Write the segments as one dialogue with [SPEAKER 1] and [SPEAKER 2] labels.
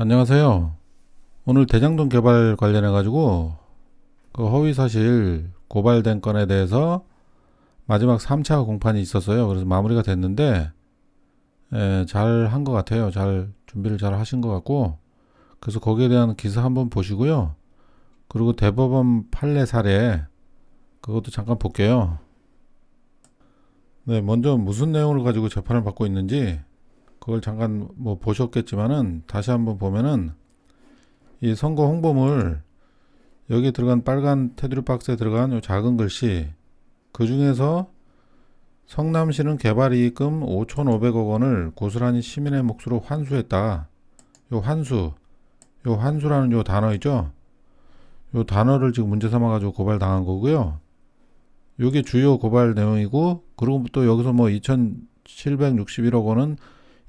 [SPEAKER 1] 안녕하세요. 오늘 대장동 개발 관련해 가지고 그 허위사실 고발된 건에 대해서 마지막 3차 공판이 있었어요. 그래서 마무리가 됐는데 잘 한 것 같아요. 잘 준비를 잘 하신 것 같고, 그래서 거기에 대한 기사 한번 보시고요. 그리고 대법원 판례 사례 그것도 잠깐 볼게요. 네, 먼저 무슨 내용을 가지고 재판을 받고 있는지 그걸 잠깐 뭐 보셨겠지만은 다시 한번 보면은 이 선거 홍보물, 여기 들어간 빨간 테두리 박스에 들어간 요 작은 글씨, 그 중에서 성남시는 개발이익금 5,500억 원을 고스란히 시민의 몫으로 환수했다. 요 환수라는 요 단어이죠. 요 단어를 지금 문제 삼아가지고 고발당한 거고요. 요게 주요 고발 내용이고, 그리고 또 여기서 뭐 2,761억 원은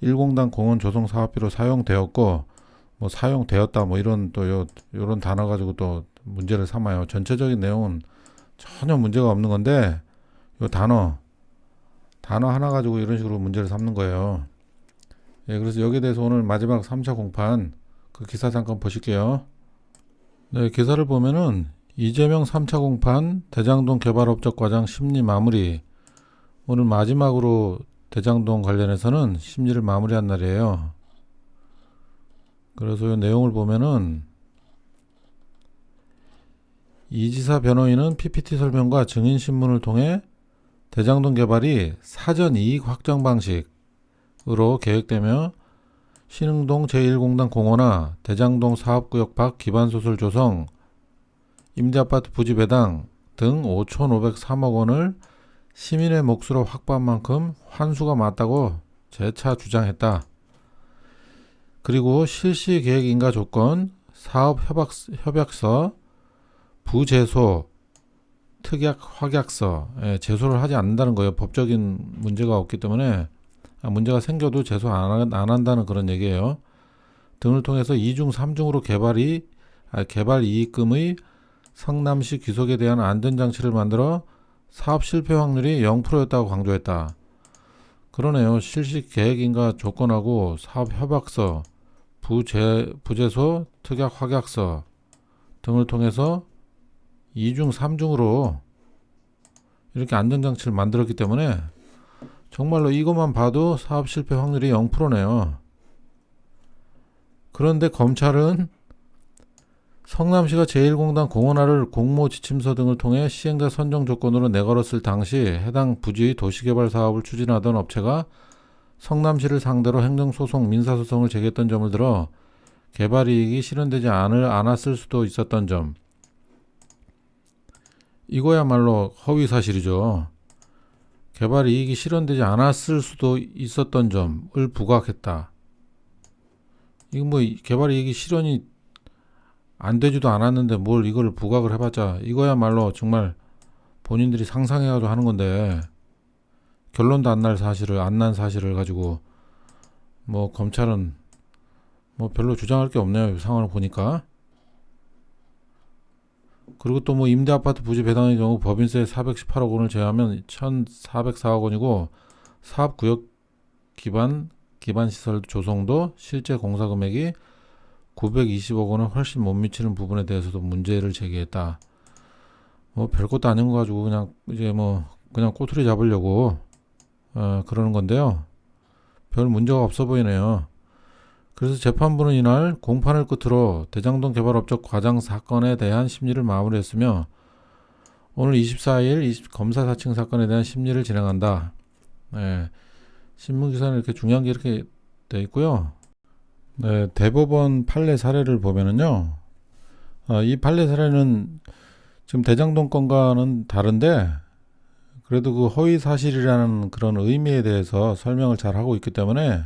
[SPEAKER 1] 일공단 공원 조성 사업비로 사용되었고, 뭐 사용되었다 뭐 이런 또 요런 단어 가지고 또 문제를 삼아요. 전체적인 내용은 전혀 문제가 없는 건데 요 단어 하나 가지고 이런 식으로 문제를 삼는 거예요. 예, 그래서 여기에 대해서 오늘 마지막 3차 공판 그 기사 잠깐 보실게요. 네, 기사를 보면은 이재명 3차 공판 대장동 개발업적 과장 심리 마무리, 오늘 마지막으로 대장동 관련해서는 심리를 마무리한 날이에요. 그래서 이 내용을 보면은 이 지사 변호인은 PPT 설명과 증인 신문을 통해 대장동 개발이 사전 이익 확정 방식으로 계획되며 신흥동 제1공단 공원화, 대장동 사업구역 밖 기반시설 조성, 임대아파트 부지 배당 등 5,503억 원을 시민의 몫으로 확보한 만큼 환수가 맞다고 재차 주장했다. 그리고 실시 계획 인가 조건, 사업 협약서, 부제소, 특약 확약서, 제소를 하지 않는다는 거예요. 법적인 문제가 없기 때문에, 문제가 생겨도 제소 안 한다는 그런 얘기예요. 등을 통해서 2중 3중으로 개발 이익금의 성남시 귀속에 대한 안전장치를 만들어 사업 실패 확률이 0%였다고 강조했다. 그러네요. 실시 계획인가 조건하고 사업 협약서, 부제소, 특약 확약서 등을 통해서 2중 3중으로 이렇게 안전장치를 만들었기 때문에 정말로 이것만 봐도 사업 실패 확률이 0%네요. 그런데 검찰은 성남시가 제1공단 공원화를 공모 지침서 등을 통해 시행자 선정 조건으로 내걸었을 당시 해당 부지의 도시개발 사업을 추진하던 업체가 성남시를 상대로 행정소송, 민사소송을 제기했던 점을 들어 개발이익이 실현되지 않았을 수도 있었던 점, 이거야말로 허위사실이죠. 개발이익이 실현되지 않았을 수도 있었던 점을 부각했다. 이거 뭐 개발이익이 실현이 안 되지도 않았는데 뭘 이걸 부각을 해봤자, 이거야말로 정말 본인들이 상상해가지고 하는 건데, 결론도 안 난 사실을 가지고 뭐 검찰은 뭐 별로 주장할 게 없네요. 이 상황을 보니까. 그리고 또 뭐 임대아파트 부지 배당의 경우 법인세 418억 원을 제외하면 1,404억 원이고, 사업구역 기반시설 조성도 실제 공사금액이 920억 원을 훨씬 못 미치는 부분에 대해서도 문제를 제기했다. 뭐 별것도 아닌 거 가지고 그냥 이제 뭐 그냥 꼬투리 잡으려고 그러는 건데요. 별 문제가 없어 보이네요. 그래서 재판부는 이날 공판을 끝으로 대장동 개발업적 과장 사건에 대한 심리를 마무리했으며, 오늘 24일 검사 사칭 사건에 대한 심리를 진행한다. 신문기사는 이렇게 중요한 게 이렇게 돼 있고요. 네, 대법원 판례 사례를 보면은요, 이 판례 사례는 지금 대장동 건과는 다른데 그래도 그 허위 사실이라는 그런 의미에 대해서 설명을 잘 하고 있기 때문에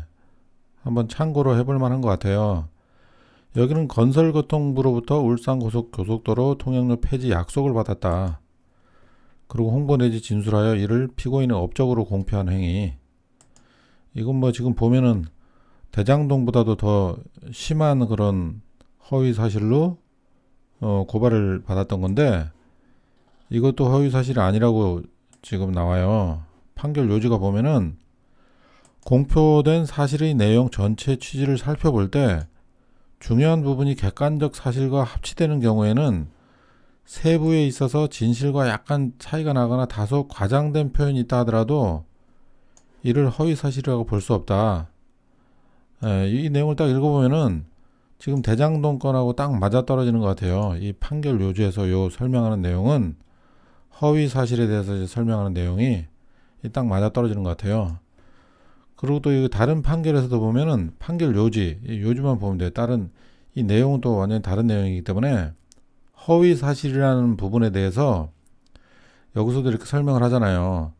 [SPEAKER 1] 한번 참고로 해볼 만한 것 같아요. 여기는 건설교통부로부터 울산고속도로 통행료 폐지 약속을 받았다. 그리고 홍보 내지 진술하여 이를 피고인의 업적으로 공표한 행위. 이건 뭐 지금 보면은 대장동보다도 더 심한 그런 허위 사실로 고발을 받았던 건데, 이것도 허위 사실이 아니라고 지금 나와요. 판결 요지가 보면은 공표된 사실의 내용 전체 취지를 살펴볼 때 중요한 부분이 객관적 사실과 합치되는 경우에는 세부에 있어서 진실과 약간 차이가 나거나 다소 과장된 표현이 있다 하더라도 이를 허위사실이라고 볼 수 없다. 이 내용을 딱 읽어보면은 지금 대장동 건하고 딱 맞아떨어지는 것 같아요. 이 판결 요지에서 요 설명하는 내용은 허위사실에 대해서 이제 설명하는 내용이 딱 맞아떨어지는 것 같아요. 그리고 또 이 다른 판결에서도 보면은 판결 요지, 이 요지만 보면 돼요. 다른 이 내용은 또 완전히 다른 내용이기 때문에 허위 사실이라는 부분에 대해서 여기서도 이렇게 설명을 하잖아요.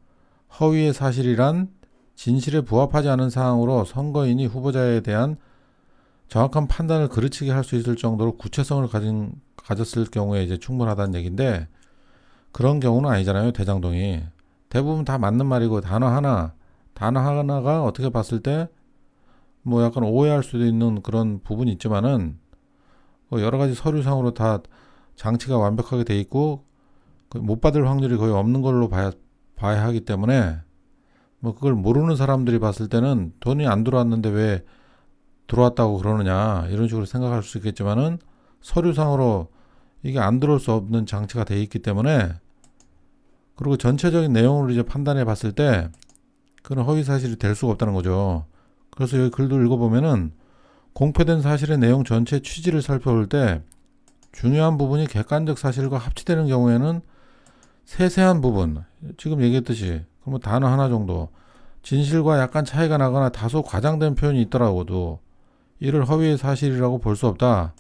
[SPEAKER 1] 허위의 사실이란 진실에 부합하지 않은 사항으로 선거인이 후보자에 대한 정확한 판단을 그르치게 할 수 있을 정도로 구체성을 가졌을 경우에 이제 충분하다는 얘기인데, 그런 경우는 아니잖아요. 대장동이 대부분 다 맞는 말이고, 단어 하나가 어떻게 봤을 때 뭐 약간 오해할 수도 있는 그런 부분이 있지만은 여러 가지 서류상으로 다 장치가 완벽하게 돼 있고 못 받을 확률이 거의 없는 걸로 봐야 하기 때문에, 뭐 그걸 모르는 사람들이 봤을 때는 돈이 안 들어왔는데 왜 들어왔다고 그러느냐 이런 식으로 생각할 수 있겠지만은, 서류상으로 이게 안 들어올 수 없는 장치가 돼 있기 때문에, 그리고 전체적인 내용을 이제 판단해 봤을 때 그런 허위 사실이 될 수가 없다는 거죠. 그래서 여기 글도 읽어보면은 공표된 사실의 내용 전체 취지를 살펴볼 때 중요한 부분이 객관적 사실과 합치되는 경우에는 세세한 부분, 지금 얘기했듯이 뭐 단어 하나 정도 진실과 약간 차이가 나거나 다소 과장된 표현이 있더라고도 이를 허위의 사실이라고 볼 수 없다.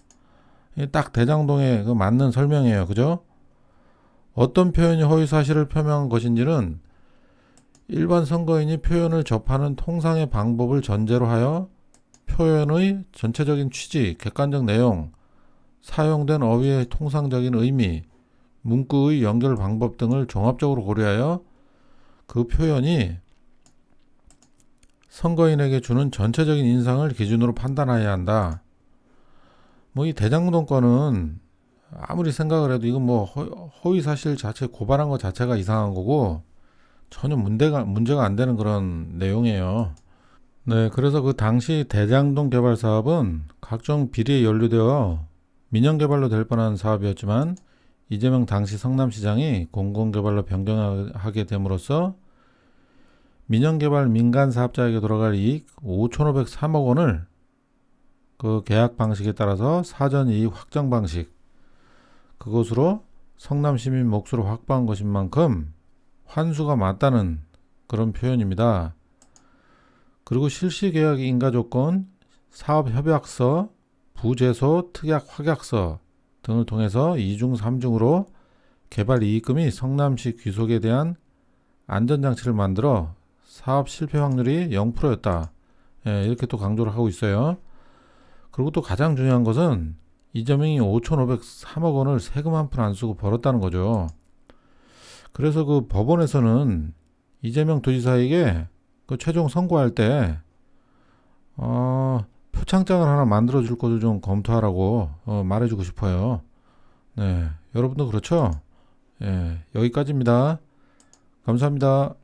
[SPEAKER 1] 딱 대장동의 그 맞는 설명이에요. 그죠? 어떤 표현이 허위 사실을 표명한 것인지는 일반 선거인이 표현을 접하는 통상의 방법을 전제로 하여 표현의 전체적인 취지, 객관적 내용, 사용된 어휘의 통상적인 의미, 문구의 연결 방법 등을 종합적으로 고려하여 그 표현이 선거인에게 주는 전체적인 인상을 기준으로 판단해야 한다. 뭐 이 대장동 건은 아무리 생각을 해도 이건 뭐 허위 사실 자체 고발한 것 자체가 이상한 거고 전혀 문제가 안 되는 그런 내용이에요. 네, 그래서 그 당시 대장동 개발 사업은 각종 비리에 연루되어 민영개발로 될 뻔한 사업이었지만, 이재명 당시 성남시장이 공공개발로 변경하게 됨으로써 민영개발 민간사업자에게 돌아갈 이익 5,503억 원을 그 계약 방식에 따라서 사전 이익 확정 방식, 그것으로 성남시민 몫으로 확보한 것인 만큼 환수가 맞다는 그런 표현입니다. 그리고 실시계약 인가조건, 사업협약서, 부재소, 특약 확약서 등을 통해서 2중 3중으로 개발 이익금이 성남시 귀속에 대한 안전장치를 만들어 사업 실패 확률이 0%였다. 이렇게 또 강조를 하고 있어요. 그리고 또 가장 중요한 것은 이재명이 5,503억 원을 세금 한 푼 안 쓰고 벌었다는 거죠. 그래서 그 법원에서는 이재명 도지사에게 그 최종 선고할 때 표창장을 하나 만들어 줄 것을 좀 검토하라고 말해주고 싶어요. 네, 여러분도 그렇죠? 예, 여기까지입니다. 감사합니다.